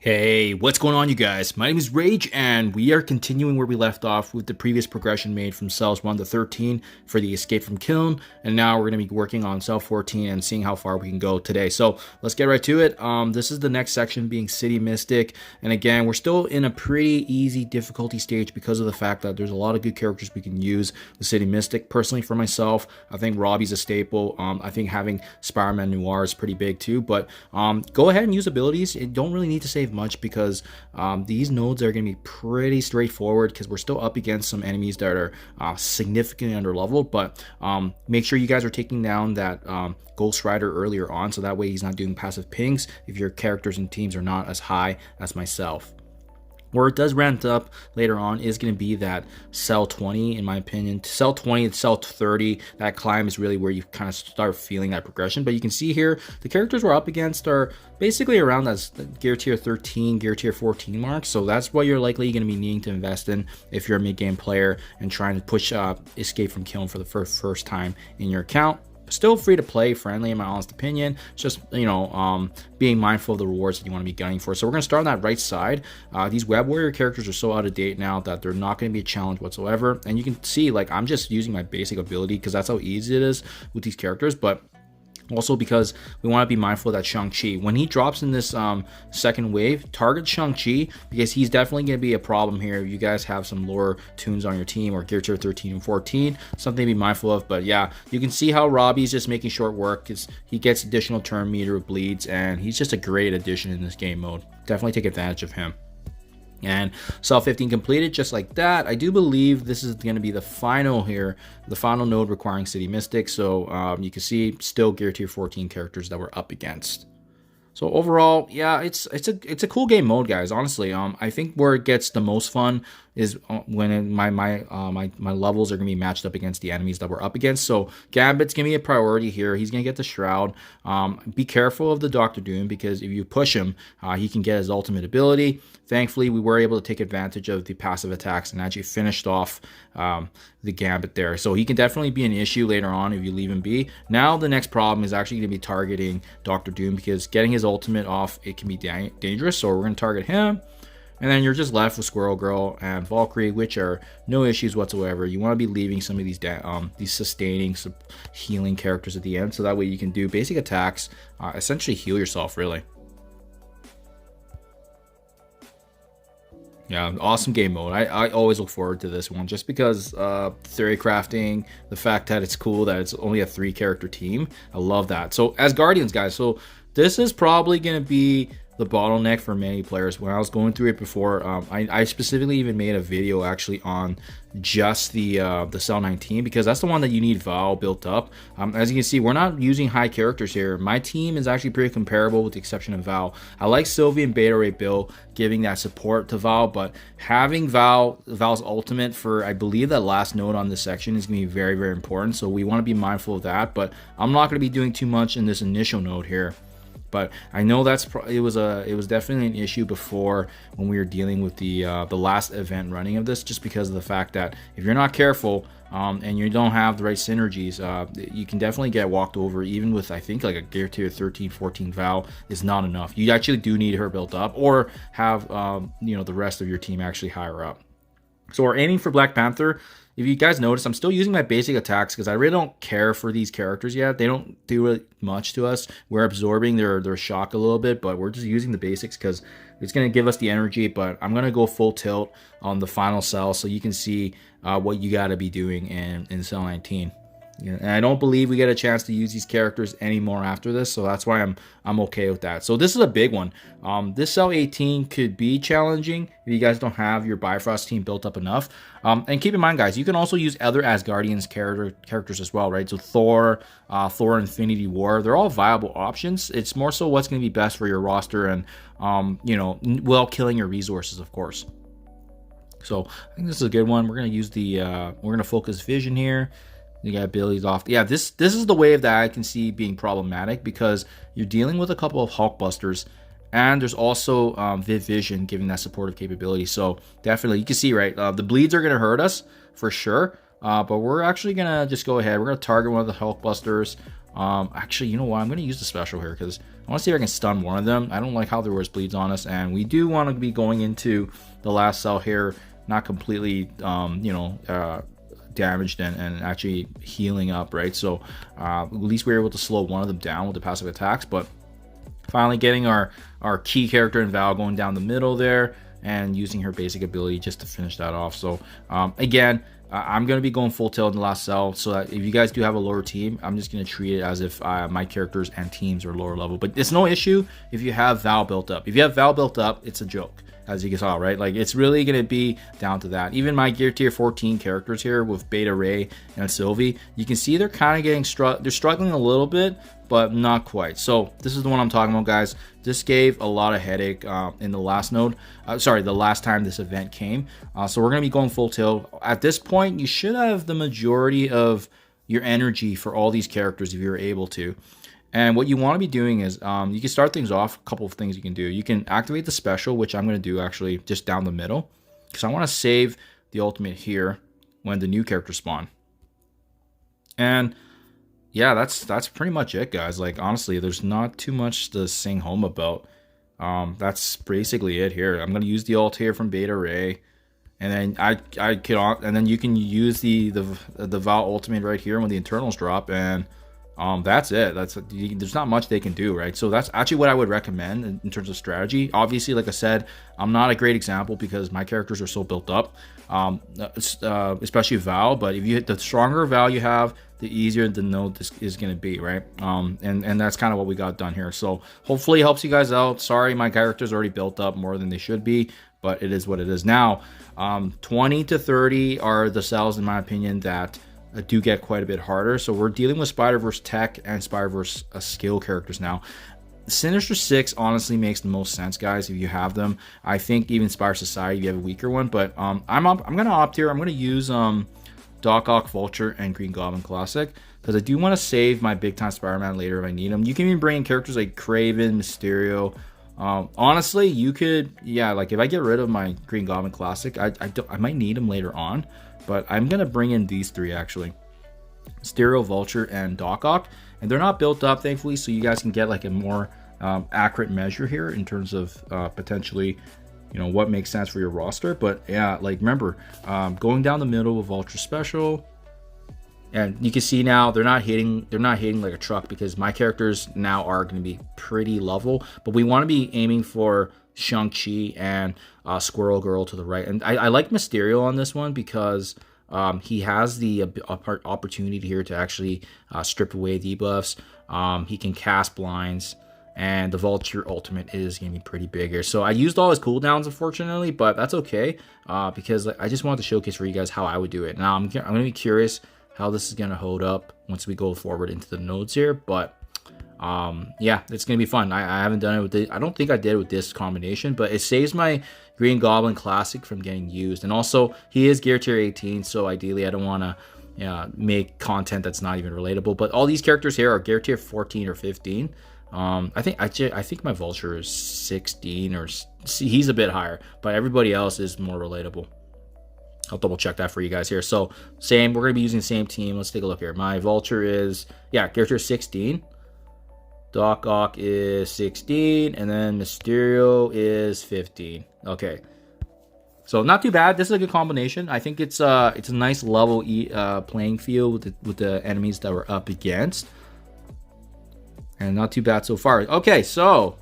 Hey, what's going on, you guys? My name is Rage, and we are continuing where we left off with the previous progression made from cells 1 to 13 for the escape from Kyln, and now we're going to be working on cell 14 and seeing how far we can go today. So let's get right to it. This is the next section, being City Mystic, and again, we're still in a pretty easy difficulty stage because of the fact that there's a lot of good characters we can use with City Mystic. Personally, for myself, I think Robbie's a staple. I think having Spider-Man Noir is pretty big too, but go ahead and use abilities. You don't really need to save much because these nodes are going to be pretty straightforward because we're still up against some enemies that are significantly under leveled, but make sure you guys are taking down that Ghost Rider earlier on, so that way he's not doing passive pings if your characters and teams are not as high as myself. Where it does ramp up later on is going to be that cell 20, in my opinion. Cell 20 and cell 30, that climb is really where you kind of start feeling that progression. But you can see here, the characters we're up against are basically around that gear tier 13, gear tier 14 mark. So that's what you're likely going to be needing to invest in if you're a mid-game player and trying to push Escape from Kyln for the first time in your account. Still free to play, friendly in my honest opinion. It's just, being mindful of the rewards that you want to be gunning for. So we're going to start on that right side. These Web Warrior characters are so out of date now that they're not going to be a challenge whatsoever. And you can see, like, I'm just using my basic ability because that's how easy it is with these characters. But also because we want to be mindful of that Shang-Chi. When he drops in this second wave, target Shang-Chi because he's definitely going to be a problem here if you guys have some lower tunes on your team or gear tier 13 and 14. Something to be mindful of. But yeah, you can see how Robbie's just making short work because he gets additional turn meter with bleeds, and he's just a great addition in this game mode. Definitely take advantage of him. And cell 15 completed just like that. I do believe this is going to be the final here, the final node requiring City Mystic. So you can see still gear tier 14 characters that we're up against. So overall, yeah, it's a cool game mode, guys. Honestly, I think where it gets the most fun is when my levels are gonna be matched up against the enemies that we're up against. So Gambit's gonna be a priority here. He's gonna get the Shroud. Be careful of the Doctor Doom because if you push him, he can get his ultimate ability. Thankfully, we were able to take advantage of the passive attacks and actually finished off the Gambit there. So he can definitely be an issue later on if you leave him be. Now the next problem is actually going to be targeting Doctor Doom because getting his ultimate off, it can be dangerous. So we're going to target him. And then you're just left with Squirrel Girl and Valkyrie, which are no issues whatsoever. You want to be leaving some of these sustaining, healing characters at the end, so that way you can do basic attacks, essentially heal yourself, really. Yeah, awesome game mode. I always look forward to this one just because theory crafting, the fact that it's cool that it's only a 3-character team. I love that. So as Guardians, guys, so this is probably going to be the bottleneck for many players. When I was going through it before, I specifically even made a video actually on just the Cell 19 because that's the one that you need Val built up. As you can see, we're not using high characters here. My team is actually pretty comparable with the exception of Val. I like Sylvie and Beta Ray Bill giving that support to Val, but having Val's ultimate for, I believe, that last node on this section is going to be very, very important. So we want to be mindful of that, but I'm not going to be doing too much in this initial node here. But I know it was definitely an issue before when we were dealing with the last event running of this, just because of the fact that if you're not careful and you don't have the right synergies, you can definitely get walked over. Even with, I think, like a gear tier 13, 14 Val is not enough. You actually do need her built up, or have the rest of your team actually higher up. So we're aiming for Black Panther. If you guys notice, I'm still using my basic attacks because I really don't care for these characters yet. They don't do really much to us. We're absorbing their shock a little bit, but we're just using the basics because it's going to give us the energy. But I'm going to go full tilt on the final cell so you can see what you got to be doing in cell 19. And I don't believe we get a chance to use these characters anymore after this, so that's why I'm okay with that. So this is a big one. This cell 18 could be challenging if you guys don't have your Bifrost team built up enough. And keep in mind, guys, you can also use other Asgardians characters as well, right? So Thor, Infinity War, they're all viable options. It's more so what's going to be best for your roster and while killing your resources, of course. So I think this is a good one. We're going to use we're going to focus vision here. You got abilities off. Yeah, this is the wave that I can see being problematic because you're dealing with a couple of Hulkbusters, and there's also Viv Vision giving that supportive capability. So definitely, you can see, right, the bleeds are going to hurt us for sure, but we're actually going to just go ahead. We're going to target one of the Hulkbusters. Actually, you know what? I'm going to use the special here because I want to see if I can stun one of them. I don't like how the worst bleeds on us, and we do want to be going into the last cell here, not completely, damaged and actually healing up, right? So at least we were able to slow one of them down with the passive attacks, but finally getting our key character in Val going down the middle there and using her basic ability just to finish that off. So again, I'm going to be going full tilt in the last cell, so that if you guys do have a lower team, I'm just going to treat it as if my characters and teams are lower level. But it's no issue if you have Val built up. If you have Val built up, it's a joke, as you saw, right? Like, it's really going to be down to that. Even my gear tier 14 characters here with Beta Ray and Sylvie, you can see they're kind of getting they're struggling a little bit, but not quite. So this is the one I'm talking about, guys. This gave a lot of headache in the last node. The last time this event came. So we're going to be going full tilt. At this point, you should have the majority of your energy for all these characters if you're able to. And what you want to be doing is you can start things off. A couple of things you can do. You can activate the special, which I'm going to do actually just down the middle, because I want to save the ultimate here when the new characters spawn. And yeah, that's pretty much it, guys. Like, honestly, there's not too much to sing home about. That's basically it here. I'm gonna use the ult here from Beta Ray, and then and then you can use the Val ultimate right here when the internals drop, and that's it. There's not much they can do, right? So that's actually what I would recommend in terms of strategy. Obviously, like I said, I'm not a great example because my characters are so built up, especially Val. But if you hit the stronger Val you have, the easier the node this is going to be, right? And that's kind of what we got done here. So hopefully it helps you guys out. Sorry, my character's already built up more than they should be, but it is what it is. Now, 20 to 30 are the cells, in my opinion, that do get quite a bit harder. So we're dealing with Spider-Verse tech and Spider-Verse skill characters now. Sinister 6 honestly makes the most sense, guys, if you have them. I think even Spire Society, if you have a weaker one, but I'm going to opt here. I'm going to use Doc Ock, Vulture, and Green Goblin Classic, because I do want to save my big time Spider-Man later if I need them. You can even bring in characters like Kraven, Mysterio. Honestly, you could, like if I get rid of my Green Goblin Classic, I might need them later on, but I'm gonna bring in these three actually: Mysterio, Vulture, and Doc Ock, and they're not built up, thankfully, so you guys can get like a more accurate measure here in terms of potentially, what makes sense for your roster. But yeah, like remember, going down the middle with Vulture Special, and you can see now they're not hitting like a truck, because my characters now are going to be pretty level, but we want to be aiming for Shang-Chi and Squirrel Girl to the right. And I like Mysterio on this one because he has the opportunity here to actually strip away debuffs. He can cast blinds, and the Vulture ultimate is going to be pretty big here. So I used all his cooldowns, unfortunately, but that's okay, because I just wanted to showcase for you guys how I would do it. Now I'm going to be curious how this is going to hold up once we go forward into the nodes here, but yeah, it's going to be fun. I haven't done it with I don't think I did with this combination, but it saves my Green Goblin Classic from getting used. And also, he is gear tier 18, so ideally I don't want to make content that's not even relatable. But all these characters here are gear tier 14 or 15. I think my Vulture is 16, or he's a bit higher, but everybody else is more relatable. I'll double check that for you guys here. So same, we're going to be using the same team. Let's take a look here. My Vulture is, gear tier 16. Doc Ock is 16, and then Mysterio is 15. Okay, so not too bad. This is a good combination. I think it's a nice level playing field with the enemies that we're up against, and not too bad so far. Okay, so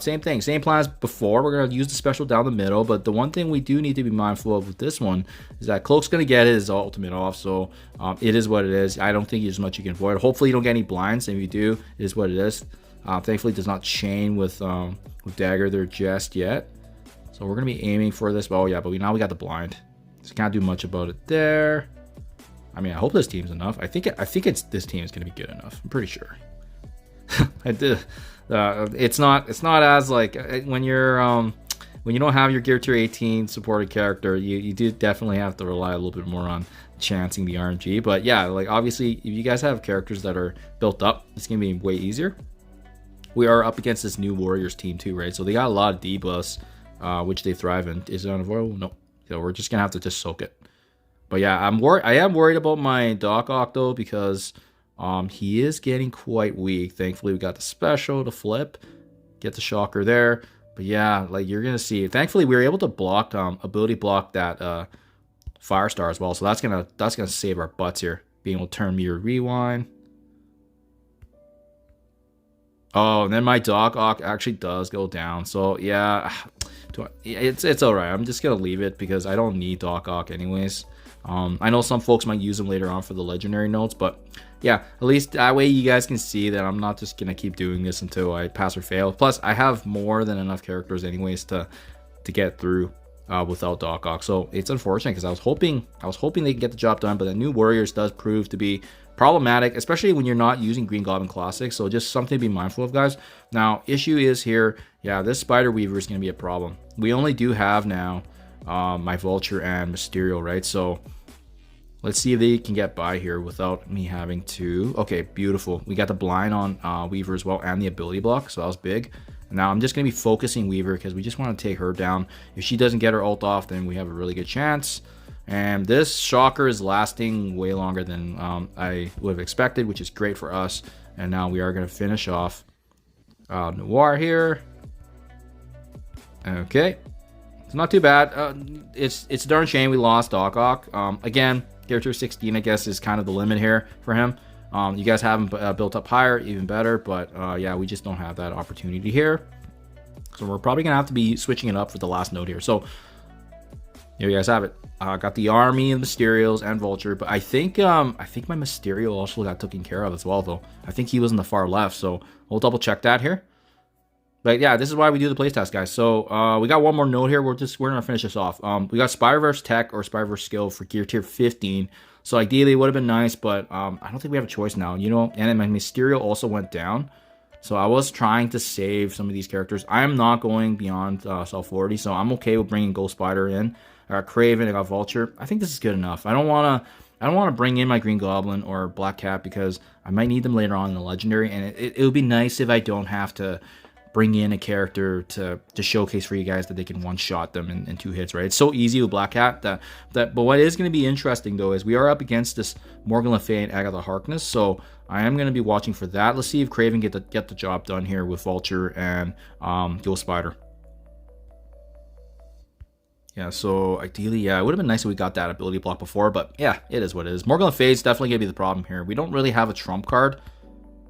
same thing, same plan as before. We're gonna use the special down the middle, but the one thing we do need to be mindful of with this one is that Cloak's gonna get his ultimate off, so it is what it is. I don't think there's much you can avoid. Hopefully you don't get any blinds, and if you do, it is what it is. Thankfully it does not chain with Dagger there just yet, so we're gonna be aiming for this. But now we got the blind, so can't do much about it there. I mean, I hope this team's enough. I think this team is gonna be good enough. I'm pretty sure. I did. It's not as like when you're when you don't have your gear tier 18 supported character, you do definitely have to rely a little bit more on chancing the RNG. But yeah, like obviously if you guys have characters that are built up, it's gonna be way easier. We are up against this new Warriors team too, right? So they got a lot of debuffs, which they thrive in. Is it unavoidable? No. So we're just gonna have to just soak it. But yeah, I am worried about my Doc Ock though, because He is getting quite weak. Thankfully, we got the special to flip, get the shocker there. But yeah, like you're gonna see. Thankfully, we were able to block, ability block that fire star as well. So that's gonna save our butts here. Being able to turn meter rewind. Oh, and then my Doc Ock actually does go down. So yeah, it's all right. I'm just gonna leave it because I don't need Doc Ock anyways. I know some folks might use them later on for the legendary notes, but yeah, at least that way you guys can see that I'm not just gonna keep doing this until I pass or fail. Plus, I have more than enough characters anyways to get through without Doc Ock. So it's unfortunate because I was hoping they could get the job done, but the new Warriors does prove to be problematic, especially when you're not using Green Goblin Classic. So just something to be mindful of, guys. Now, issue is here, yeah, this Spider Weaver is going to be a problem. We only do have now my Vulture and Mysterio, right? So let's see if they can get by here without me having to. Okay, beautiful. We got the blind on Weaver as well and the ability block, so that was big. Now I'm just going to be focusing Weaver because we just want to take her down. If she doesn't get her ult off, then we have a really good chance. And this shocker is lasting way longer than I would have expected, which is great for us. And now we are going to finish off Noir here. Okay, it's not too bad. It's a darn shame we lost Doc Ock. Again, character 16, I guess, is kind of the limit here for him. You guys have him built up higher, even better. But yeah, we just don't have that opportunity here. So we're probably going to have to be switching it up for the last node here. So here you guys have it. Got the army and Mysterios and Vulture, but I think my Mysterio also got taken care of as well, though. I think he was in the far left, so we'll double check that here. But yeah, this is why we do the playtest, guys. So we got one more node here. We're gonna finish this off. We got Spider-Verse Tech or Spider-Verse Skill for gear tier 15. So ideally it would have been nice, but I don't think we have a choice now. You know, and then my Mysterio also went down. So I was trying to save some of these characters. I am not going beyond Self 40, so I'm okay with bringing Ghost Spider in. I got Kraven, I got Vulture. I think this is good enough. I don't want to bring in my Green Goblin or Black Cat because I might need them later on in the Legendary, and it would be nice if I don't have to bring in a character to showcase for you guys that they can one-shot them in 2 hits, right? It's so easy with Black Cat. But what is going to be interesting, though, is we are up against this Morgan Le Fay and Agatha Harkness, so I am going to be watching for that. Let's see if Kraven get the job done here with Vulture and Ghost Spider. Yeah, so ideally, yeah, it would have been nice if we got that ability block before, but yeah, it is what it is. Morgan Le Fay is definitely going to be the problem here. We don't really have a trump card,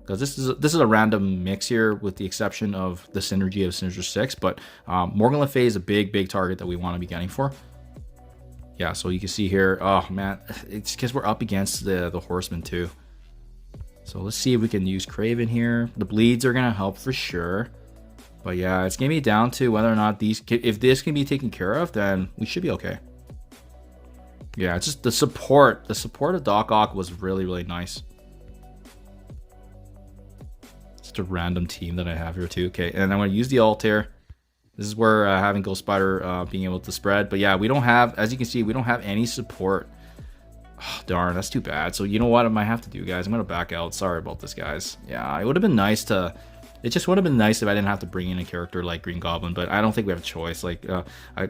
because this is a random mix here, with the exception of the synergy of Sinister 6, but Morgan Le Fay is a big target that we want to be getting for. Yeah, so you can see here, oh man, it's because we're up against the Horseman too. So let's see if we can use Kraven here. The bleeds are going to help for sure. But yeah, it's going to be down to whether or not if this can be taken care of, then we should be okay. Yeah, it's just the support. The support of Doc Ock was really nice. Just a random team that I have here too. Okay, and I'm going to use the ult here. This is where having Ghost Spider being able to spread. But yeah, we don't have, as you can see, we don't have any support. Oh, darn, that's too bad. So you know what I might have to do, guys? I'm going to back out. Sorry about this, guys. Yeah, it would have been nice to... It just would have been nice if I didn't have to bring in a character like Green Goblin, but I don't think we have a choice. Like,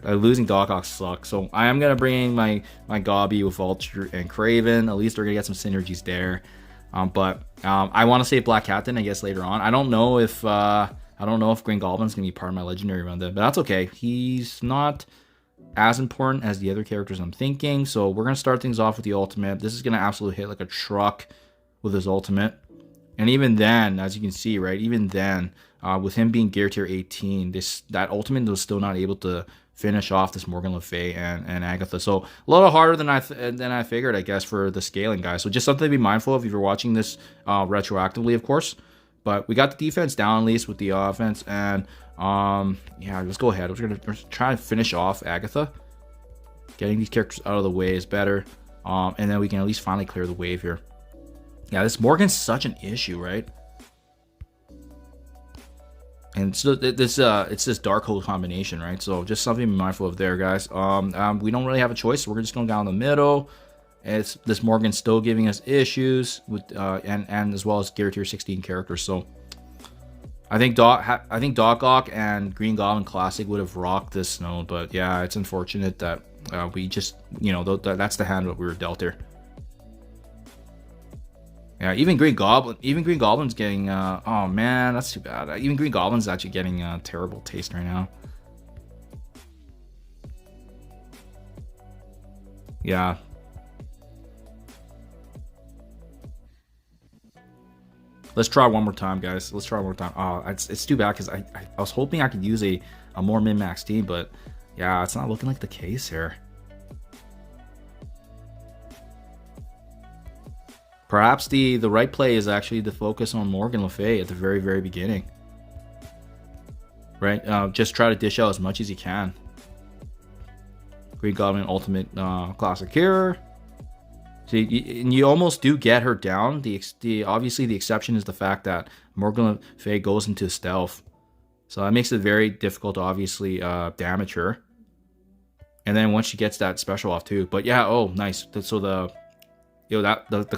losing Doc Ock sucks. So I am going to bring in my Gobby with Vulture and Kraven. At least we're going to get some synergies there. But I want to save Black Captain, I guess, later on. I don't know if Green Goblin's going to be part of my Legendary run, but that's okay. He's not as important as the other characters I'm thinking. So we're going to start things off with the ultimate. This is going to absolutely hit like a truck with his ultimate. And even then, as you can see, right, even then, with him being gear tier 18, that ultimate was still not able to finish off this Morgan Le Fay and Agatha. So a little harder than I figured, I guess, for the scaling, guys. So just something to be mindful of if you're watching this retroactively, of course. But we got the defense down at least with the offense, and yeah, let's go ahead. We're trying to finish off Agatha. Getting these characters out of the way is better, and then we can at least finally clear the wave here. Yeah, this Morgan's such an issue, right? And so it's this dark hole combination, right? So just something to be mindful of there, guys. We don't really have a choice, so we're just going down the middle. It's this Morgan's still giving us issues with and as well as gear tier 16 characters. So I think Doc Ock and Green Goblin Classic would have rocked this node, but yeah, it's unfortunate that we just, you know, that's the hand that we were dealt here. Yeah, even Green Goblin's getting, oh man, that's too bad. Even Green Goblin's actually getting a terrible taste right now. Yeah. Let's try one more time, guys. Let's try one more time. Oh, it's too bad because I was hoping I could use a more min-max team, but yeah, it's not looking like the case here. Perhaps the right play is actually to focus on Morgan Le Fay at the very beginning. Right? Just try to dish out as much as you can. Green Goblin Ultimate Classic here. So you almost do get her down. Obviously the exception is the fact that Morgan Le Fay goes into stealth. So that makes it very difficult to obviously damage her. And then once she gets that special off too. But yeah, oh nice. So the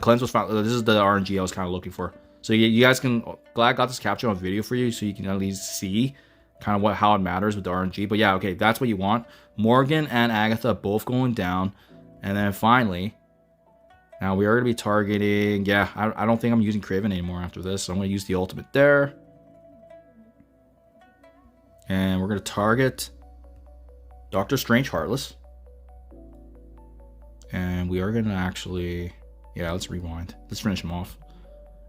cleanse was found. This is the RNG I was kind of looking for. So you guys can, glad I got this capture on video for you so you can at least see kind of how it matters with the RNG. But yeah, okay, that's what you want. Morgan and Agatha both going down. And then finally, now we are going to be targeting, yeah, I don't think I'm using Craven anymore after this. So I'm going to use the ultimate there. And we're going to target Doctor Strange Heartless. And we are going to actually, yeah, let's rewind. Let's finish him off.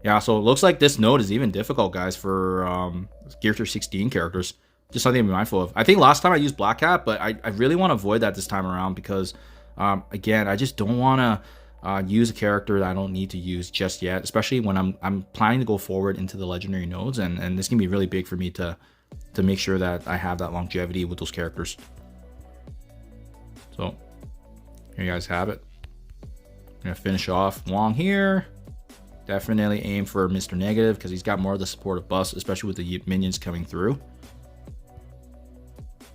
Yeah, so it looks like this node is even difficult, guys, for Gear Tier 16 characters. Just something to be mindful of. I think last time I used Black Hat, but I really want to avoid that this time around because, again, I just don't want to use a character that I don't need to use just yet, especially when I'm planning to go forward into the legendary nodes, and this can be really big for me to make sure that I have that longevity with those characters. So here you guys have it. I'm gonna finish off Wong here. Definitely aim for Mr. Negative because he's got more of the supportive buffs, especially with the minions coming through.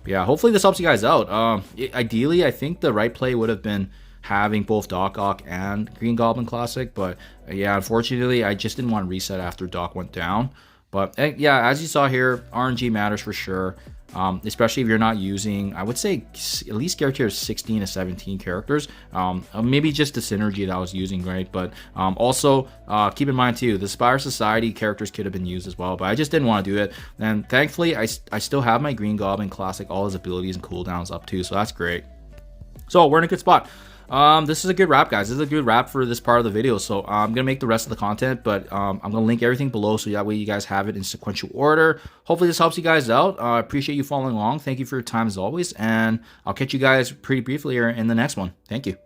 But yeah, hopefully this helps you guys out. Ideally, I think the right play would have been having both Doc Ock and Green Goblin Classic, but yeah, unfortunately, I just didn't want to reset after Doc went down. But yeah, as you saw here, RNG matters for sure. Especially if you're not using, I would say at least Gear Tier 16 to 17 characters. Maybe just the synergy that I was using, right? But also keep in mind too, the Spire Society characters could have been used as well, but I just didn't want to do it. And thankfully, I still have my Green Goblin Classic, all his abilities and cooldowns up too, so that's great. So we're in a good spot. This is a good wrap, guys. This is a good wrap for this part of the video. So I'm going to make the rest of the content, but I'm going to link everything below so that way you guys have it in sequential order. Hopefully this helps you guys out. I appreciate you following along. Thank you for your time as always, and I'll catch you guys pretty briefly here in the next one. Thank you.